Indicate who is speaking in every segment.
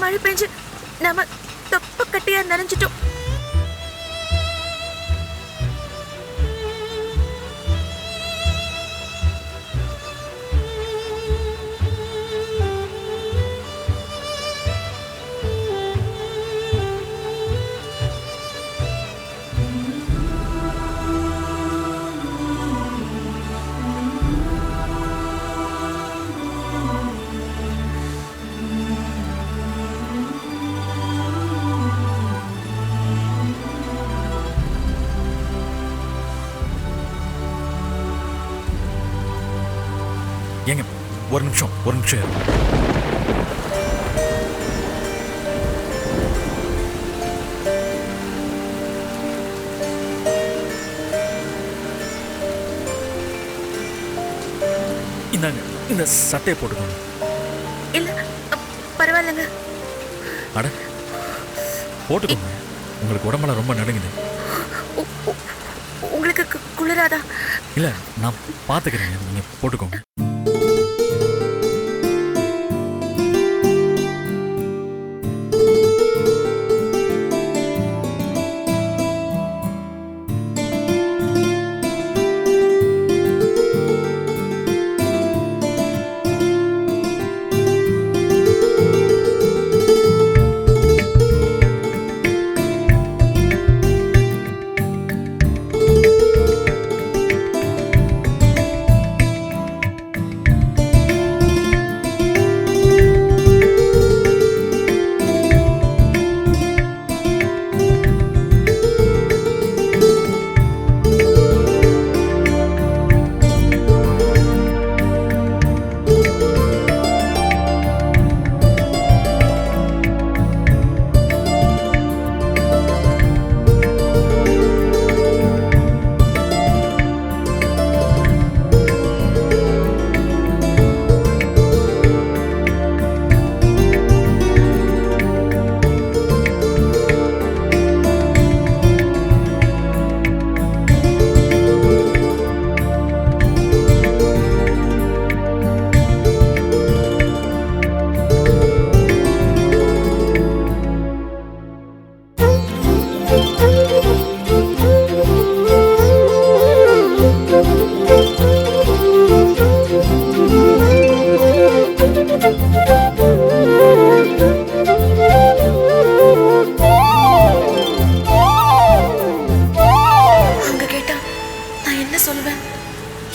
Speaker 1: மழை பெஞ்சு நாம தொப்ப கட்டியா நனைஞ்சிட்டோம்.
Speaker 2: ஏங்க ஒரு நிமிஷம் இந்தாங்க, இந்த சட்டையை போட்டுக்கோங்க.
Speaker 1: இல்ல பரவாயில்லைங்க.
Speaker 2: அட போட்டுக்கோங்க, உங்களுக்கு உடம்பெல்லாம் ரொம்ப நடுங்குது.
Speaker 1: உங்களுக்கு குளிராதா?
Speaker 2: இல்ல நான் பாத்துக்கிறேன், நீங்க போட்டுக்கோங்க.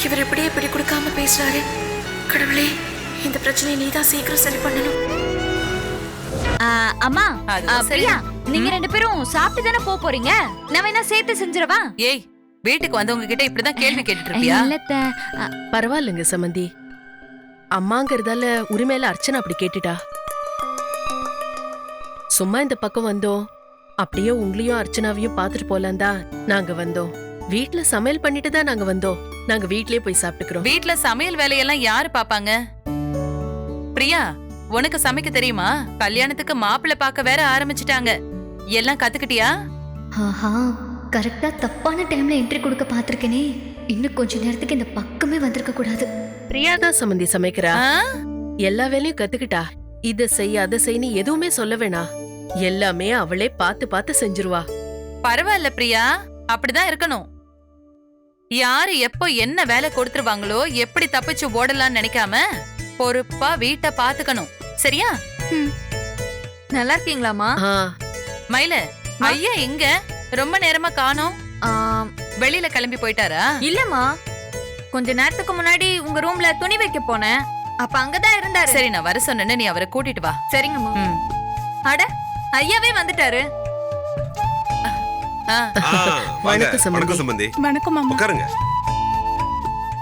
Speaker 1: இவர் எப்படியே பிடி கொடுக்காம பேசுறாரு. கடவுளே, இந்த பிரச்சனையை நீதான் சீக்கிரம் சரி பண்ணணும்.
Speaker 3: அம்மா, பிரியா, நீங்க ரெண்டு பேரும் சாப்பிட்டு தானே போறீங்க? நான் வேணா சேர்த்து செஞ்சிரவா?
Speaker 4: ஏய், வீட்டுக்கு வந்தவங்க கிட்ட இப்படிதான் கேள்வி கேட்டுட்டு இருப்பியா?
Speaker 3: இல்லத்த,
Speaker 5: பரவாயில்லைங்க சமந்தி. அம்மாங்கிறதால உரிமையில அர்ச்சனை அப்படி கேட்டுட்டா. சும்மா இந்த பக்கம் வந்தோம், அப்படியே உங்களையும் அர்ச்சனாவையும் பாத்துட்டு போலாம் தான் நாங்க வந்தோம். வீட்ல சமையல் பண்ணிட்டு தான் நாங்க வந்தோம். நாங்க வீட்லயே போய் சாப்பிட்டுக்கிறோம்.
Speaker 4: வீட்ல சமையல் வேலையெல்லாம் யாரு பாப்பாங்க? பிரியா, உனக்கு சமைக்க தெரியுமா? கல்யாணத்துக்கு மாப்பிள்ளை பார்க்க வேற ஆரம்பிச்சிட்டாங்க. எல்லாம் கத்துக்கிட்டியா?
Speaker 6: ஆஹா, கரெக்டா தப்பான டைம்ல என்ட்ரி கொடுக்க பாத்திருக்கேனே. இன்னும் கொஞ்ச நேரத்துக்கு இந்த பக்கமே வந்திருக்க கூடாது.
Speaker 5: பிரியா தான் சமந்தி சமைக்கிறா. எல்லா வேலையும் கத்துக்கிட்டா. இத செய் அத செய்னு எதுவுமே சொல்ல வேணா. எல்லாமே அவளே பார்த்து பார்த்து செஞ்சிருவா.
Speaker 4: பரவாயில்ல பிரியா, அப்படிதான் இருக்கணும். யாரு எப்போ என்ன வேலை கொடுத்துருவாங்களோ, எப்படி தப்பிச்சு ஓடலாம்னு நினைக்காம பொறுப்பா வீட்டை பாத்துக்கணும். சரியா?
Speaker 3: நல்லா இருக்கீங்களாமா?
Speaker 4: மயில, ஐயா எங்க? ரொம்ப நேரமா காணோம். வெளியில கிளம்பி போயிட்டாரா?
Speaker 3: இல்லம்மா, கொஞ்ச நேரத்துக்கு முன்னாடி உங்க ரூம்ல துணி வைக்க போனேன். அப்ப அங்கதான் இருந்தாரு.
Speaker 4: சரி, நான் வர சொன்னேன்னு நீ அவரை கூட்டிட்டு வா.
Speaker 3: சரிங்கம்மா. அட, ஐயாவே வந்துட்டாரு.
Speaker 7: வணக்கம் சம்பந்தி.
Speaker 1: வணக்கம் மாமா.
Speaker 7: உட்காருங்க.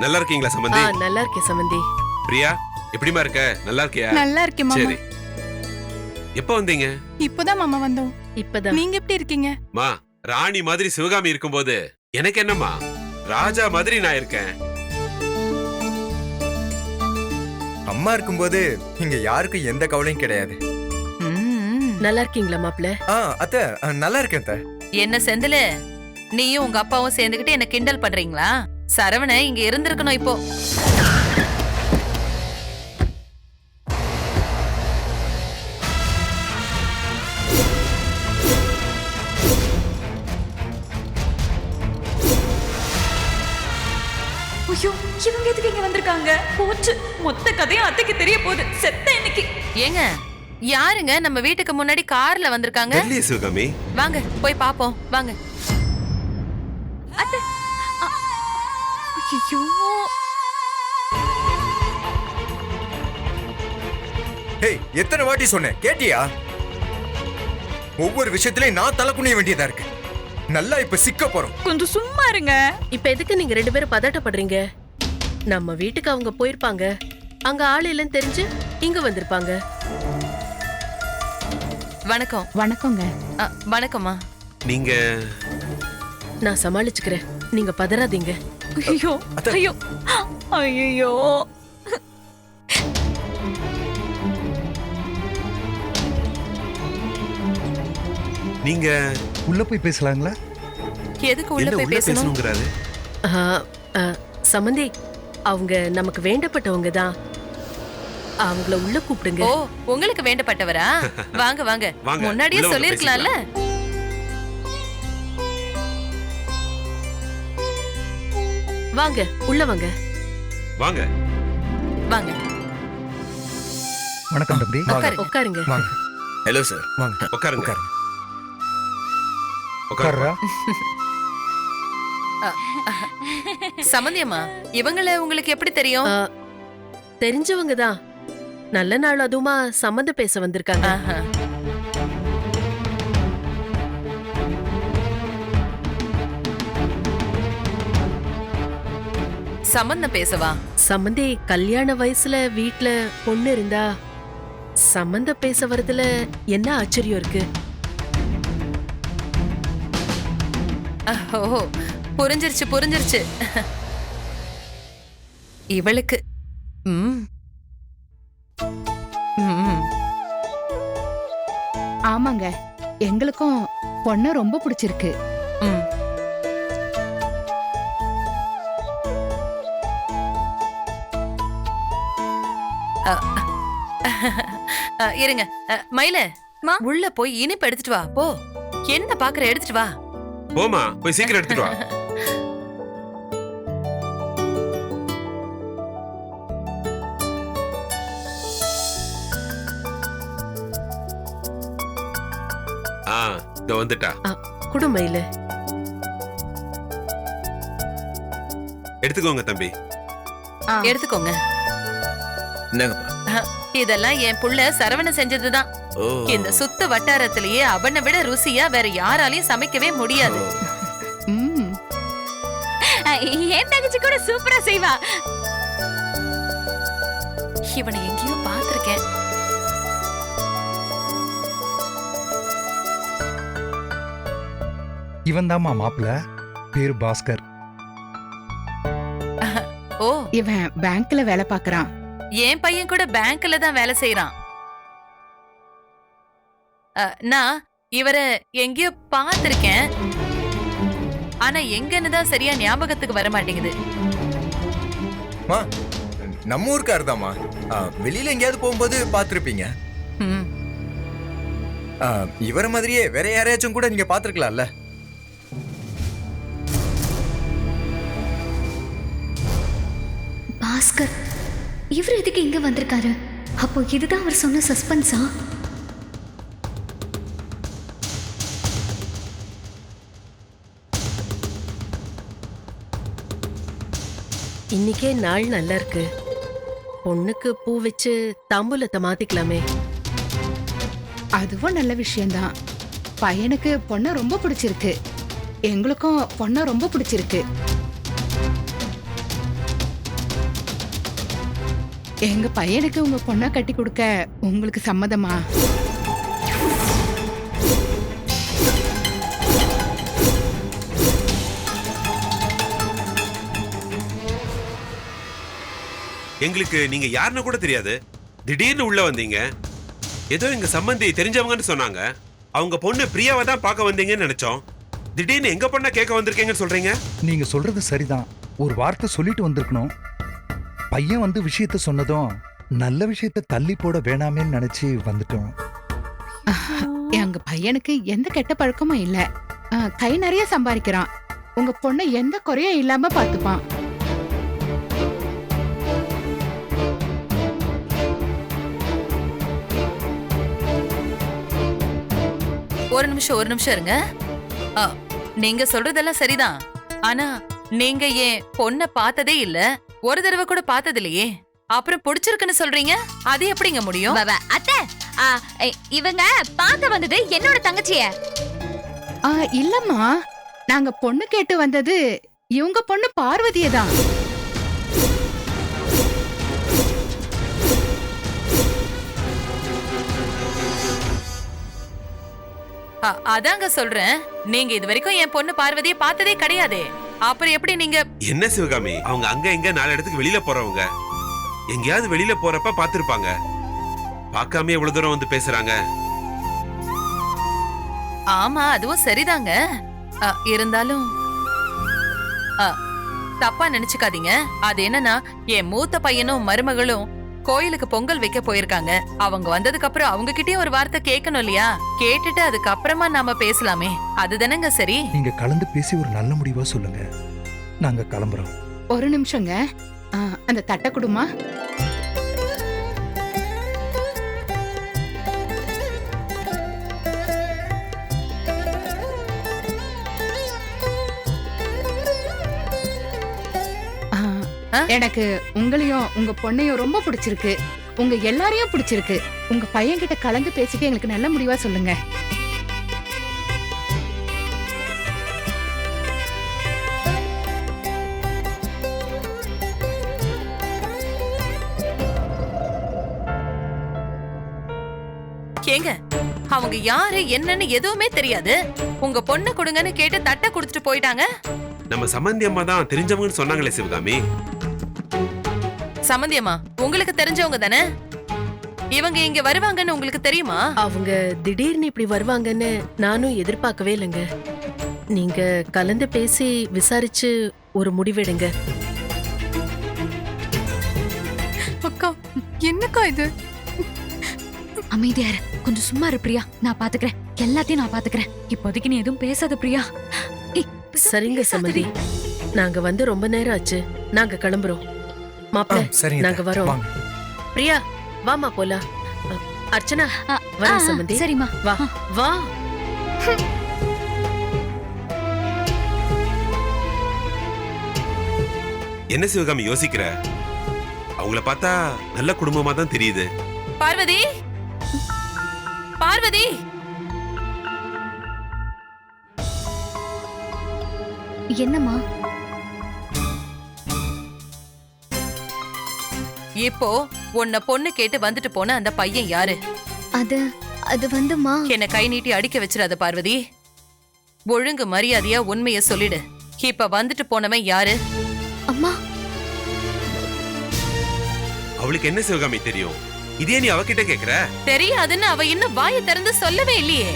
Speaker 7: நல்லா இருக்கீங்களா சம்பந்தி?
Speaker 5: நல்லா இருக்கேன் சம்பந்தி.
Speaker 7: பிரியா, எப்படிமா இருக்க? நல்லா இருக்கியா?
Speaker 1: நல்லா இருக்கேன் மாமா.
Speaker 7: சரி, எப்ப வந்தீங்க?
Speaker 1: இப்பதான் மாமா வந்தோம்.
Speaker 5: இப்பதான்.
Speaker 1: நீங்க எப்படி இருக்கீங்க?
Speaker 7: மா, ராணி மாதிரி சிவகாமி இருக்கும்போது எனக்கு என்னம்மா, ராஜா மாதிரி நான் இருக்கேன்.
Speaker 8: அம்மா இருக்கும்போது இங்க யாருக்கும் எந்த கவலையும் கிடையாது.
Speaker 5: நல்லா இருக்கீங்களா மாப்ள?
Speaker 8: அத்தை, நல்லா இருக்கேன் அத்தை.
Speaker 4: என்ன செந்திலு, நீயும் உங்க அப்பாவும் சேர்ந்துகிட்டு என்ன கிண்டல் பண்றீங்களா? சரவண இங்க இருந்திருக்கணும் இப்போ.
Speaker 9: போச்சு, மொத்த கதையும் அத்தைக்கு தெரிய போகுது. செத்த இன்னைக்கு.
Speaker 4: ஏங்க யாருங்க நம்ம வீட்டுக்கு முன்னாடி கார்ல வந்திருக்காங்க?
Speaker 7: தெரியலையே சிவகாமி.
Speaker 4: வாங்க போய் பாப்போம் வாங்க.
Speaker 9: ஐயோ,
Speaker 8: ஹேய், எத்தனை வாட்டி சொன்னேன் கேட்டியா? ஒவ்வொரு விஷயத்திலயும் நான் தலை குனிய வேண்டியதா இருக்கு. நல்லா இப்ப சிக்க போறோம்.
Speaker 9: கொஞ்சம் சும்மா இருங்க.
Speaker 5: இப்ப எதுக்கு நீங்க 2 பேரும் பதட்டப்படுறீங்க? நம்ம வீட்டுக்கு அவங்க போயிருப்பாங்க, அங்க ஆள் இல்லைன்னு தெரிஞ்சு இங்க வந்திருப்பாங்க.
Speaker 4: வணக்கம்.
Speaker 9: வணக்கங்க.
Speaker 4: வணக்கம்மா.
Speaker 7: நீங்க
Speaker 5: நான் சமாளிச்சுக்கிறேன், நீங்க பதறாதீங்க.
Speaker 9: ஐயோ ஐயோ ஐயோ.
Speaker 7: நீங்க
Speaker 10: உள்ள போய் பேசலாங்களா?
Speaker 4: எதுக்கு உள்ள
Speaker 7: என்ன
Speaker 4: போய்
Speaker 7: உள்ள
Speaker 4: பேசணும்?
Speaker 7: பேசணுங்கிறாரு?
Speaker 5: ஆ, ஆ, சமந்தி, அவங்க நமக்கு வேண்டப்பட்டவங்க தான். அவங்கள உள்ள கூப்பிடுங்க.
Speaker 4: ஓ, உங்களுக்கு வேண்டப்பட்டவரா? வாங்க வாங்க.
Speaker 7: வாங்க,
Speaker 4: முன்னாடியே
Speaker 7: உள்ள வாங்க,
Speaker 4: சொல்லிருக்கலாம்ல.
Speaker 5: வாங்க, உள்ள வாங்க.
Speaker 7: வாங்க.
Speaker 4: வாங்க
Speaker 10: வணக்கம் தம்பி.
Speaker 4: உட்காருங்க.
Speaker 5: உட்காருங்க.
Speaker 8: வாங்க. Hello sir. வாங்க.
Speaker 7: உட்காருங்க.
Speaker 8: உட்காருங்க.
Speaker 10: உட்கார்றா.
Speaker 4: சமந்தியம்மா, இவங்கள உங்களுக்கு எப்படி தெரியும்?
Speaker 5: ஆ, தெரிஞ்சவங்க தான். நல்ல நாள் அதுவுமா சம்மந்தம் பேச வந்திருக்காங்க.
Speaker 4: ஆஹா. சம்பந்தம் பேசவா?
Speaker 5: சம்மந்தி, கல்யாண வயசுல வீட்ல பொண்ணு இருந்தா சம்மந்தம் பேச வரதுல என்ன ஆச்சரியம் இருக்கு?
Speaker 4: ஓ, புரிஞ்சிருச்சு புரிஞ்சிருச்சு. இவளுக்கு ம். ம்.
Speaker 9: ஆமாங்க, எங்களுக்கும் பொண்ணு ரொம்ப பிடிச்சிருக்கு.
Speaker 4: ம். இருங்க. மயில, உள்ள போய் இனிப்பு எடுத்துட்டு வா போ. என்ன பாக்குற, எடுத்துட்டு வா.
Speaker 7: போமா, போய் சீக்கிரம் எடுத்துட்டு வா. இதோ வந்துட்டா.
Speaker 5: குடுமையில
Speaker 7: எடுத்துக்கோங்க தம்பி.
Speaker 4: எடுத்துக்கோங்க.
Speaker 8: என்னங்கப்பா?
Speaker 4: இதெல்லாம் என் புள்ள சரவண செஞ்சதுதான். இந்த சுத்த வட்டாரத்திலேயே அவனை விட ருசியா வேற யாராலையும் சமைக்கவே முடியாது.
Speaker 9: ஏன் தங்கச்சி கூட சூப்பரா செய்வா.
Speaker 4: இவனை எங்கேயோ பார்த்திருக்கேன்.
Speaker 10: இவன் தாமா மாப்பிள்ள, பேரு பாஸ்கர்.
Speaker 4: ஓ,
Speaker 9: இவன் பேங்க்ல வேலை பாக்குறான்.
Speaker 4: என் பையன் கூட பேங்க்ல தான் வேலை செய்யறான். நான் இவரை எங்கேயோ பார்த்திருக்கேன், ஆனா எங்கன்னு தான் சரியா ஞாபகத்துக்கு வர மாட்டேங்குது.
Speaker 8: நம்ம ஊருக்காரு தாமா. வெளியில எங்கேயாவது போகும்போது பாத்திருப்பீங்க.
Speaker 4: ம்.
Speaker 8: இவர மாதிரியே வேற யாரையாச்சும் கூட நீங்க பாத்திருக்கலாம்ல.
Speaker 6: பாஸ்கர், இவர் எதுக்கு இங்க வந்திருக்காரு? அப்போ இதுதான் அவர் சொன்ன சஸ்பென்ஸா?
Speaker 5: இன்னைக்கே நாள் நல்லா இருக்கு. பொண்ணுக்கு பூ வச்சு தாம்பூலத்தை மாத்திக்கலாமே.
Speaker 9: அதுவும் நல்ல விஷயம்தான். பையனுக்கு பொண்ணை ரொம்ப பிடிச்சிருக்கு, எங்களுக்கும் பொண்ணை ரொம்ப பிடிச்சிருக்கு. எங்க பையனுக்கு உங்க பொண்ணை கட்டி கொடுக்க உங்களுக்கு சம்மதமா?
Speaker 7: எங்களுக்கு நீங்க யாருன்னு கூட தெரியாது. திடீர்னு உள்ள வந்தீங்க. ஏதோ எங்க சம்பந்தி தெரிஞ்சவங்கன்னு சொன்னாங்க. அவங்க பொண்ணு பிரியாவை தான் பார்க்க வந்தீங்கன்னு நினைச்சோம். திடீர்னு எங்க பொண்ணை கேட்க வந்திருக்கீங்கன்னு சொல்றீங்க.
Speaker 10: நீங்க சொல்றது சரிதான். ஒரு வார்த்தை சொல்லிட்டு வந்திருக்கணும். பையன் வந்து விஷயத்த சொன்னதும் நல்ல விஷயத்த தள்ளி போட வேணாமேன்னு நினைச்சு வந்துட்டோம்.
Speaker 9: எங்க பையனுக்கு எந்த கெட்ட பழக்கமும் இல்ல. கை நிறைய சம்பாதிக்கிறான். உங்க பொண்ணை எந்த குறையும் இல்லாம பாத்துப்பான்.
Speaker 4: ஒரு நிமிஷம் இருங்க. ஆ, நீங்க சொல்றதெல்லாம் சரிதான். ஆனா நீங்க ஏன் பொண்ண பார்த்ததே இல்ல, ஒரு தடவை கூட பார்த்தது இல்லையே. அப்புறம் பிடிச்சிருக்குன்னு சொல்றீங்க, அது எப்படிங்க முடியும்?
Speaker 3: அத்தை, இவங்க பார்க்க வந்தது என்னோட தங்கச்சிய.
Speaker 9: இல்லம்மா, நாங்க பொண்ணு கேட்டு வந்தது இவங்க பொண்ணு பார்வதியை தான்.
Speaker 4: அதாங்க சொல்றேன், நீங்க இது வரைக்கும் என் பொண்ணு பார்வதியை பார்த்ததே கிடையாதே. அப்புறம் எப்படி நீங்க?
Speaker 7: என்ன சிவகாமி, அவங்க அங்க எங்க 4 இடத்துக்கு வெளியில போறவங்க, எங்கேயாவது வெளியில போறப்ப பாத்திருப்பாங்க. பார்க்காம எவ்வளவு தூரம் வந்து பேசுறாங்க.
Speaker 4: ஆமா, அதுவும் சரிதாங்க. இருந்தாலும் தப்பா நினைச்சுக்காதீங்க. அது என்னன்னா, என் மூத்த பையனும் மருமகளும் கோயிலுக்கு பொங்கல் வைக்க போயிருக்காங்க. அவங்க வந்ததுக்கு அப்புறம் அவங்க கிட்டயும் ஒரு வார்த்தை கேட்கணும் இல்லையா? கேட்டுட்டு அதுக்கப்புறமா நாம பேசலாமே, அதுதானங்க சரி.
Speaker 10: நீங்க கலந்து பேசி ஒரு நல்ல முடிவா சொல்லுங்க, நாங்க கிளம்புறோம்.
Speaker 9: ஒரு நிமிஷங்க, அந்த தட்டை கொடுமா. எனக்கு உங்களையும் உங்க பொண்ணையும் ரொம்ப பிடிச்சிருக்கு. உங்க எல்லாரையும் பிடிச்சிருக்கு. உங்க பையன் கிட்ட கலந்து பேசிட்டு எங்களுக்கு நல்ல முடிவா சொல்லுங்க.
Speaker 4: ஏங்க, அவங்க யாரு என்னன்னு எதுவுமே தெரியாது. உங்க பொண்ணு கொடுங்கன்னு கேட்டு தட்டை கொடுத்துட்டு போயிட்டாங்க.
Speaker 7: நம்ம சம்பந்தி அம்மா தான் தெரிஞ்சவங்கன்னு சொன்னாங்களே சிவகாமி.
Speaker 4: சம்பந்தி அம்மா உங்களுக்கு தெரிஞ்சவங்க தானே? இவங்க இங்க வருவாங்கன்னு உங்களுக்கு தெரியுமா?
Speaker 5: அவங்க திடீர்னு இப்படி வருவாங்கன்னு நானும் எதிர்பார்க்கவே இல்லைங்க. நீங்க கலந்து பேசி விசாரிச்சு ஒரு முடிவெடுங்க.
Speaker 9: அக்கா, என்னக்கா இது?
Speaker 6: அமைதியாரு, கொஞ்சம் சும்மா இரு பிரியா. நான் பாத்துக்கிறேன், எல்லாத்தையும் நான் பாத்துக்கிறேன். இப்போதைக்கு நீ எதுவும் பேசாத பிரியா.
Speaker 5: சரிங்க சம்மதி, நாங்க வந்து ரொம்ப நேரம் ஆச்சு. நாங்க கிளம்புறோம். மாப்பிள்ள, நாங்க வரோம். பிரியா, வாமா போலாம். அர்ச்சனா, வர சம்மதி.
Speaker 6: சரிம்மா,
Speaker 5: வா வா.
Speaker 7: என்ன சிவகாமி யோசிக்கிற? அவங்கள பார்த்தா நல்ல குடும்பமா தான் தெரியுது.
Speaker 4: பார்வதி, பார்வதி,
Speaker 6: என்னம்மா?
Speaker 4: இப்போ உன்னை பொண்ணு கேட்டு வந்துட்டு போன அந்த பையன் யாரு?
Speaker 6: அது வந்துமா.
Speaker 4: என்ன கை நீட்டி அடிக்க வச்சிடாத பார்வதி. ஒழுங்கு மரியாதையா உண்மைய சொல்லிடு. இப்ப வந்துட்டு போனவன் யாரு?
Speaker 6: அம்மா,
Speaker 7: அவளுக்கு என்ன சிவகாமி தெரியும்? இதே நீ அவகிட்ட கேக்குற?
Speaker 4: தெரியாதுன்னு அவ இன்னும் வாயை திறந்து சொல்லவே இல்லையே.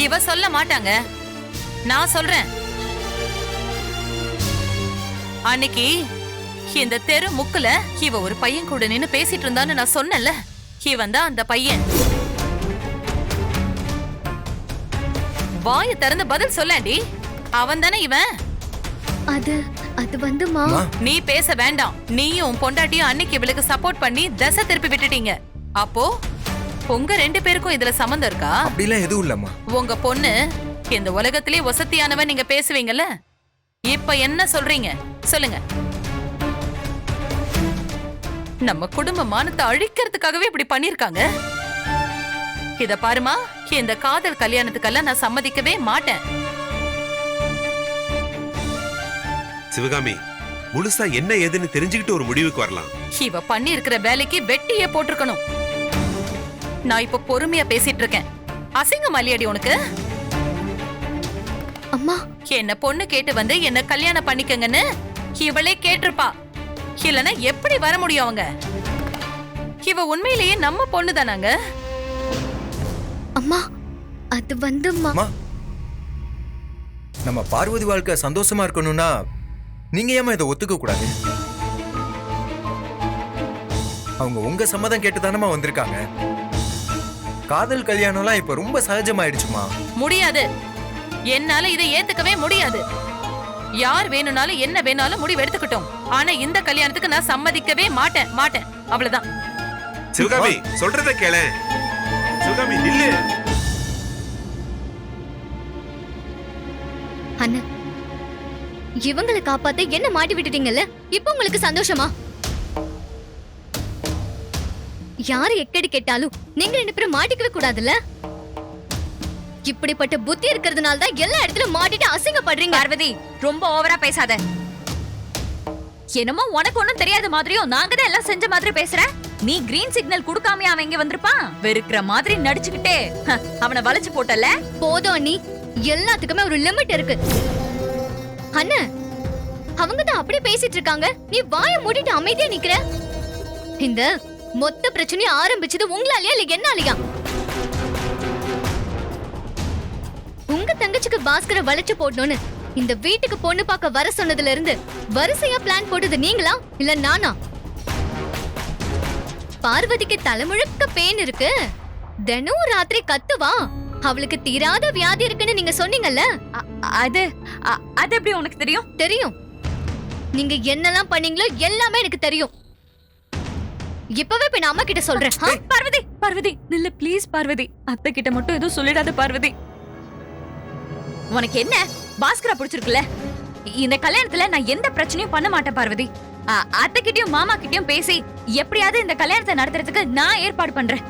Speaker 4: இவ சொல்ல மாட்டாங்க, நான் சொல்றேன். அன்னைக்கு இந்த தெரு முக்குல இவ ஒரு பையன் கூட நின்னு பேசிட்டு இருந்தான்னு நான் சொன்னேன்ல, இவன் தான் அந்த பையன். வாயை திறந்து பதில் சொல்லாண்டி. அவன் தானே இவன்.
Speaker 6: அது வந்துமா.
Speaker 4: நீ பேச வேண்டாம். நீயும் உன் பொண்டாட்டியும் அன்னைக்கு இவளுக்கு சப்போர்ட் பண்ணி தசை திருப்பி விட்டுட்டீங்க. அப்போ உங்க 2 பேருக்கும் இதுல சம்பந்தம் இருக்கா?
Speaker 8: அப்படிலாம் எதுவும் இல்லம்மா.
Speaker 4: உங்க பொண்ணு இந்த உலகத்திலே வசதியானவன் நீங்க பேசுவீங்கல்ல, இப்ப என்ன சொல்றீங்க சொல்லுங்க. நம்ம குடும்ப மானத்தை அழிக்கிறதுக்காகவே இப்படி பண்ணிருக்காங்க. இத பாருமா, இந்த காதல் கல்யாணத்துக்கெல்லாம் நான் சம்மதிக்கவே மாட்டேன்.
Speaker 7: சிவகாமி, முழுசா என்ன ஏதுன்னு தெரிஞ்சுக்கிட்டு ஒரு முடிவுக்கு வரலாம்.
Speaker 4: இவ பண்ணி இருக்கிற வேலைக்கு வெட்டியே போட்டிருக்கணும். நான் இப்ப பொறுமையா பேசிட்டு இருக்கேன். அசிங்கம் அலியடி உனக்கு?
Speaker 6: அம்மா,
Speaker 4: என்ன பொண்ணு கேட்டு வந்து என்ன கல்யாணம் பண்ணிக்கங்கன்னு இவளே கேட்டிருப்பா. இல்லனா எப்படி வர முடியும் அவங்க? இவ உண்மையிலேயே நம்ம பொண்ணு தானாங்க.
Speaker 6: அம்மா, அது வந்துமா.
Speaker 8: நம்ம பார்வதி வாழ்க்கை சந்தோஷமா இருக்கணும்னா நீங்க ஏமா இதை ஒத்துக்க கூடாது? அவங்க உங்க சம்மதம் கேட்டு தானமா வந்திருக்காங்க. காதல் கல்யாணம்லாம் இப்ப ரொம்ப சகஜமாயிடுச்சுமா.
Speaker 4: முடியாது, என்னால இதை ஏத்துக்கவே முடியாது. யார் வேணும்னாலும் என்ன வேணாலும் முடிவு எடுத்துக்கிட்டோம். ஆனா இந்த கல்யாணத்துக்கு நான் சம்மதிக்கவே மாட்டேன். அவ்வளவுதான்.
Speaker 7: சிவகாமி, சொல்றத கேளேன். சிவகாமி நில்லு.
Speaker 6: அண்ணன், இவங்களை காப்பாத்த என்ன மாட்டி விட்டுட்டீங்கல்ல, இப்போ உங்களுக்கு சந்தோஷமா? யாரு எக்கடி கேட்டாலும் நீங்க 2 பேரும் மாட்டிக்கவே கூடாதுல்ல. இப்படிப்பட்ட புத்தி இருக்கிறதுனால தான் எல்லா இடத்துல மாட்டிட்டு அசிங்கப்படுறீங்க.
Speaker 3: பார்வதி, ரொம்ப ஓவரா பேசாத. என்னமோ உனக்கு ஒண்ணும் தெரியாத மாதிரியும் நாங்க தான் எல்லாம் செஞ்ச மாதிரி பேசுற. நீ கிரீன் சிக்னல் கொடுக்காம அவன் இங்க வந்திருப்பான். வெறுக்கிற மாதிரி நடிச்சுக்கிட்டே அவனை வளைச்சு போட்டல.
Speaker 6: போதும் அண்ணி, எல்லாத்துக்குமே ஒரு லிமிட் இருக்கு. அண்ணன், அவங்க தான் அப்படியே பேசிட்டு இருக்காங்க, நீ வாயை மூடிட்டு அமைதியா நிக்கிற. இந்த மொத்த பிரச்சனையும் ஆரம்பிச்சது உங்களாலயா இல்ல என்னாலயா? உங்க தங்கச்சிக்கு பாஸ்கரை வளைச்சு போடணும்னு இந்த வீட்டுக்கு பொண்ணு பார்க்க வர சொன்னதுல இருந்து வரிசையா பிளான் போட்டது நீங்களா இல்ல நானா? பார்வதிக்கு தலைமுழுக்க பெயின் இருக்கு, தினம் ராத்திரி கத்துவா, அவளுக்கு தீராத வியாதி இருக்குன்னு நீங்க சொன்னீங்கல்ல.
Speaker 3: அது எப்படி உனக்கு தெரியும்?
Speaker 6: தெரியும், நீங்க என்னெல்லாம் பண்ணீங்களோ எல்லாமே எனக்கு தெரியும். இப்பவே போய் நான் அம்மா கிட்ட சொல்றேன்.
Speaker 3: பார்வதி, பார்வதி நில்லு ப்ளீஸ். பார்வதி, அத்தை கிட்ட மட்டும் எதுவும் சொல்லிடாத பார்வதி. உனக்கு என்ன பாஸ்கரா பிடிச்சிருக்குல்ல, இந்த கல்யாணத்துல நான் எந்த பிரச்சனையும் பண்ண மாட்டேன் பார்வதி. அத்தை கிட்டயும் மாமா கிட்டயும் பேசி எப்படியாவது இந்த கல்யாணத்தை நடத்துறதுக்கு நான் ஏற்பாடு பண்றேன்.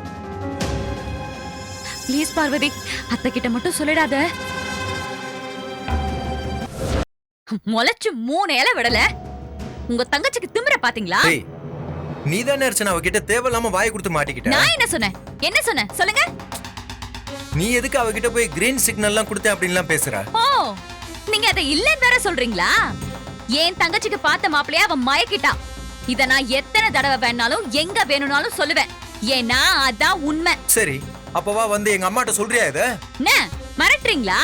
Speaker 3: ப்ளீஸ் பார்வதி, அத்தை கிட்ட மட்டும் சொல்லிடாத. முளைச்சு 3 இலை விடல. உங்க தங்கச்சிக்கு திமிர பாத்தீங்களா?
Speaker 8: நீ தானே அர்ச்சனா அவகிட்ட தேவையில்லாம வாயை கொடுத்து மாட்டிக்கிட்ட.
Speaker 3: நான் என்ன சொன்னேன்? என்ன சொன்னேன் சொல்லுங்க.
Speaker 8: நீ எதுக்கு அவகிட்ட போய் கிரீன் சிக்னல்லாம் கொடுத்த அப்படின்லாம் பேசுற?
Speaker 3: ஓ, நீங்க அதை இல்லன்னு வேற சொல்றீங்களா? என் தங்கச்சிக்கு பார்த்த மாப்பிளைய அவன் மயக்கிட்டா. இத நான் எத்தனை தடவை வேணாலும் எங்க வேணும்னாலும் சொல்லுவேன். ஏன்னா அதான் உண்மை.
Speaker 8: சரி, அப்பவா வந்து எங்க அம்மாட்ட சொல்றியா இத?
Speaker 3: என்ன மிரட்டுறீங்களா?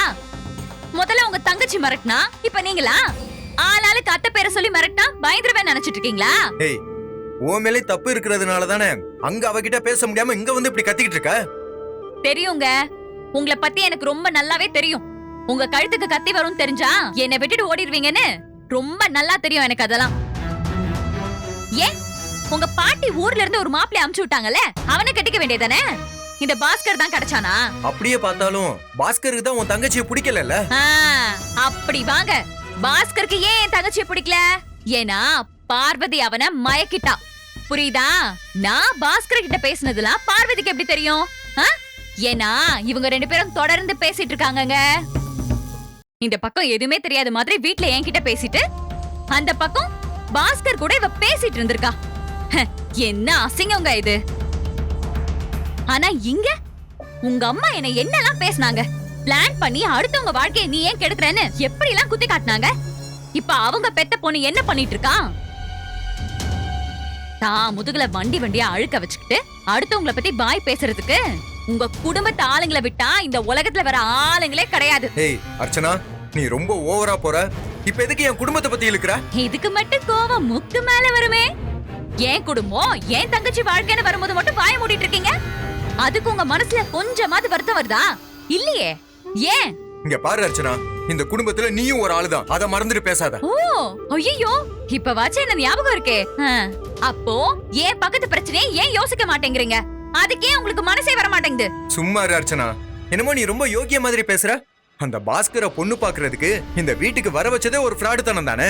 Speaker 3: முதல்ல உங்க தங்கச்சி மிரட்டினா, இப்ப நீங்களா? ஆளாளுக்கு அத்தை பேரை சொல்லி மிரட்டினா பயந்துருவேன் நினைச்சிட்டு இருக்கீங்களா?
Speaker 8: ஏய், ஓ மேலே தப்பு இருக்கிறதுனால தானே அங்க அவகிட்ட பேச முடியாம இங்க வந்து இப்படி கத்திக்கிட்டு இருக்க.
Speaker 3: தெரியுங்க, உங்களை பத்தி எனக்கு ரொம்ப நல்லாவே தெரியும். உங்க கழுத்துக்கு கத்தி வரும் தெரிஞ்சா என்னை விட்டுட்டு ஓடிடுவீங்கன்னு ரொம்ப நல்லா தெரியும் எனக்கு அதெல்லாம். ஏன் உங்க பாட்டி ஊர்ல இருந்து ஒரு மாப்பிள்ளை அமுச்சு விட்டாங்கல்ல, அவனை கட்டிக்க வேண்டியதானே? இந்த பாஸ்கர் தான் கிடைச்சானா?
Speaker 8: அப்படியே பார்த்தாலும் பாஸ்கருக்கு தான் உன் தங்கச்சியை பிடிக்கல.
Speaker 3: அப்படி வாங்க. பாஸ்கருக்கு ஏன் என் தங்கச்சியை பிடிக்கல? ஏன்னா பார்வதி அவனை மயக்கிட்டா. புரியுதா? நான் பாஸ்கர் கிட்ட பேசினதுலாம் பார்வதிக்கு எப்படி தெரியும்? ஏன்னா இவங்க 2 பேரும் தொடர்ந்து பேசிட்டு இருக்காங்கங்க. இந்த பக்கம் எதுவுமே தெரியாத மாதிரி வீட்ல என்கிட்ட பேசிட்டு, அந்த பக்கம் பாஸ்கர் கூட இவ பேசிட்டு இருந்திருக்கா. என்ன அசிங்கங்க இது. ஆனா இங்க உங்க அம்மா என்ன என்னெல்லாம் பேசினாங்க, பிளான் பண்ணி அடுத்தவங்க வாழ்க்கையை நீ ஏன் கெடுக்கிறேன்னு எப்படி எல்லாம் குத்தி காட்டினாங்க. இப்ப அவங்க பெத்த பொண்ணு என்ன பண்ணிட்டு இருக்கா? தான் முதுகுல வண்டியா அழுக்க வச்சுக்கிட்டு அடுத்தவங்களை பத்தி பாய் பேசுறதுக்கு உங்க குடும்பத்து ஆளுங்களை விட்டா இந்த உலகத்துல வர ஆளுங்களே கிடையாது.
Speaker 8: ஏய் அர்ச்சனா, நீ ரொம்ப ஓவரா போற. இப்ப எதுக்கு என் குடும்பத்தை பத்தி இழுக்குற?
Speaker 3: இதுக்கு மட்டும் கோவம் முக்கு மேல வருமே. ஏன் குடும்பம் ஏன் தங்கச்சி வாழ்க்கைன்னு வரும்போது மட்டும் வாய மூடிட்டு இருக்கீங்க. அதுக்கு உங்க மனசுல கொஞ்சமாவது வருத்தம் வருதா? இல்லையே. ஏன்?
Speaker 8: இங்க பாரு அர்ச்சனா, இந்த குடும்பத்துல நீயும் ஒரு ஆளுதான், அத மறந்துட்டு பேசாத.
Speaker 3: ஓ ஐயோ, இப்ப வாச்சே என்ன ஞாபகம் இருக்கே. அப்போ ஏன் பக்கத்து பிரச்சனையை ஏன் யோசிக்க மாட்டேங்கிறீங்க? அதுக்கே உங்களுக்கு மனசே வர மாட்டேங்குது.
Speaker 8: சும்மா இரு அர்ச்சனா, என்னமோ நீ ரொம்ப யோகிய மாதிரி பேசுற. அந்த பாஸ்கரை பொண்ணு பாக்குறதுக்கு இந்த வீட்டுக்கு வர வச்சதே ஒரு ஃப்ராடு தனம் தானே.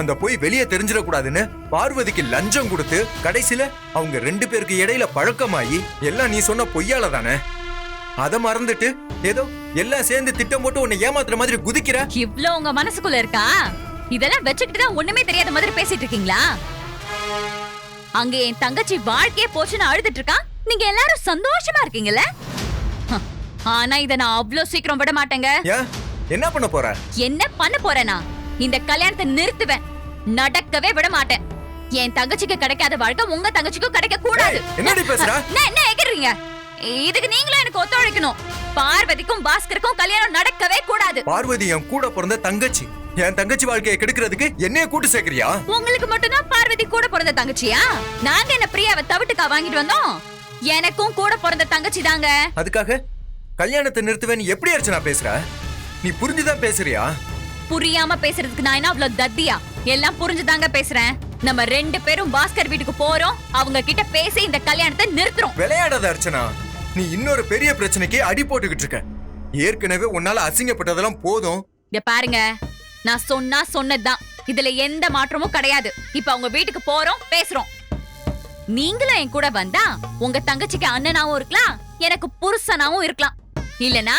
Speaker 8: அந்த போய் வெளியே தெரிஞ்சிடக்கூடாதுன்னு பார்வதிக்கு லஞ்சம் கொடுத்து கடைசியில அவங்க 2 பேருக்கு இடையில பழக்கமாயி எல்லாம் நீ சொன்ன பொய்யால தானே. அத மறந்துட்டு ஏதோ எல்லாம் சேர்ந்து திட்டம் போட்டு உன்னை ஏமாத்துற மாதிரி குதிக்கிற.
Speaker 3: இவ்ளோ உங்க மனசுக்குள்ள இருக்கா? இதெல்லாம் வச்சுக்கிட்டு தான் ஒண்ணுமே தெரியாத மாதிரி பேசிட்டு இருக்கீங்களா? அங்க என் தங்கச்சி வாழ்க்கையே போச்சுன்னு அழுதுட்டு இருக்கா, நீங்க எல்லாரும் சந்தோஷமா இருக்கீங்கல்ல? ஆனா இத நான் அவ்ளோ சீக்கிரம் விட மாட்டேங்க.
Speaker 8: என்ன பண்ண போற?
Speaker 3: என்ன பண்ண போறேனா? இந்த கல்யாணத்தை நிறுத்துவேன், நடக்கவே விட மாட்டேன். என் தங்கச்சிக்கு கிடைக்காத வாழ்க்கை உங்க தங்கச்சிக்கும் கிடைக்க கூடாது.
Speaker 8: என்னடி பேசுற?
Speaker 3: என்ன எகிறீங்க? இதுக்கு நீங்களும் எனக்கு ஒத்துழைக்கணும். பார்வதிக்கும் பாஸ்கருக்கும் கல்யாணம் நடக்கவே கூடாது.
Speaker 8: பார்வதி என் கூட பிறந்த தங்கச்சி, என் தங்கச்சி வாழ்க்கையை கெடுக்கிறதுக்கு என்னைய கூட்டு சேர்க்கறியா?
Speaker 3: உங்களுக்கு மட்டும் தான் பார்வதி கூட பிறந்த தங்கச்சியா? நாங்க என்ன பிரியாவை தவிட்டுக்கா வாங்கிட்டு வந்தோம்? எனக்கும் கூட பிறந்த தங்கச்சி தாங்க.
Speaker 8: அதுக்காக கல்யாணத்தை நிறுத்துவேன்னு எப்படி அர்ச்சனா பேசுற? நீ புரிஞ்சுதான் பேசுறியா?
Speaker 3: புரியாம பேசுறதுக்கு நான் என்ன அவ்வளவு தத்தியா? எல்லாம் புரிஞ்சுதாங்க பேசுறேன். நம்ம 2 பேரும் பாஸ்கர் வீட்டுக்கு போறோம், அவங்க கிட்ட பேசி இந்த கல்யாணத்தை நிறுத்துறோம்.
Speaker 8: விளையாடாத அர்ச்சனா, நீ இன்னொரு பெரிய பிரச்சனைக்கு அடி போட்டுக்கிட்டு இருக்க. ஏற்கனவே உன்னால அசிங்கப்பட்டதெல்லாம் போதும்.
Speaker 3: இங்க பாருங்க, நான் சொன்னா சொன்னதுதான், இதுல எந்த மாற்றமும் கிடையாது. இப்ப அவங்க வீட்டுக்கு போறோம், பேசுறோம். நீங்களும் என் கூட வந்தா உங்க தங்கச்சிக்கு அண்ணனாவும் இருக்கலாம், எனக்கு புருஷனாவும் இருக்கலாம். இல்லனா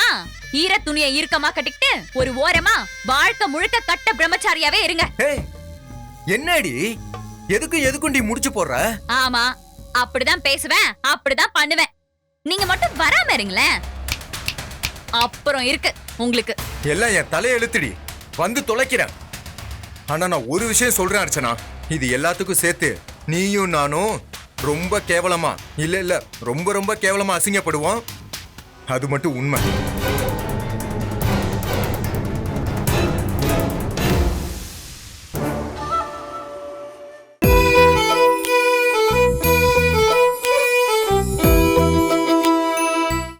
Speaker 3: ஈர துணியை இறுக்கமா கட்டிக்கிட்டு ஒரு ஓரமா வாழ்க்கை முழுக்க கட்ட பிரம்மச்சாரியாவே இருங்க.
Speaker 8: என்னடி எதுக்கும் நீ முடிச்சு போடுற?
Speaker 3: ஆமா, அப்படிதான் பேசுவேன், அப்படிதான் பண்ணுவேன். நீங்க மட்டும் வராம இருங்களேன், அப்புறம் இருக்கு உங்களுக்கு.
Speaker 8: எல்லாம் என் தலையை எழுத்துடி, வந்து தொலைக்கிறேன். ஆனா நான் ஒரு விஷயம் சொல்றேன் அர்ச்சனா, இது எல்லாத்துக்கும் சேர்த்து நீயும் நானும் ரொம்ப கேவலமா, இல்ல ரொம்ப கேவலமா அசிங்கப்படுவோம். அது மட்டும் உண்மை.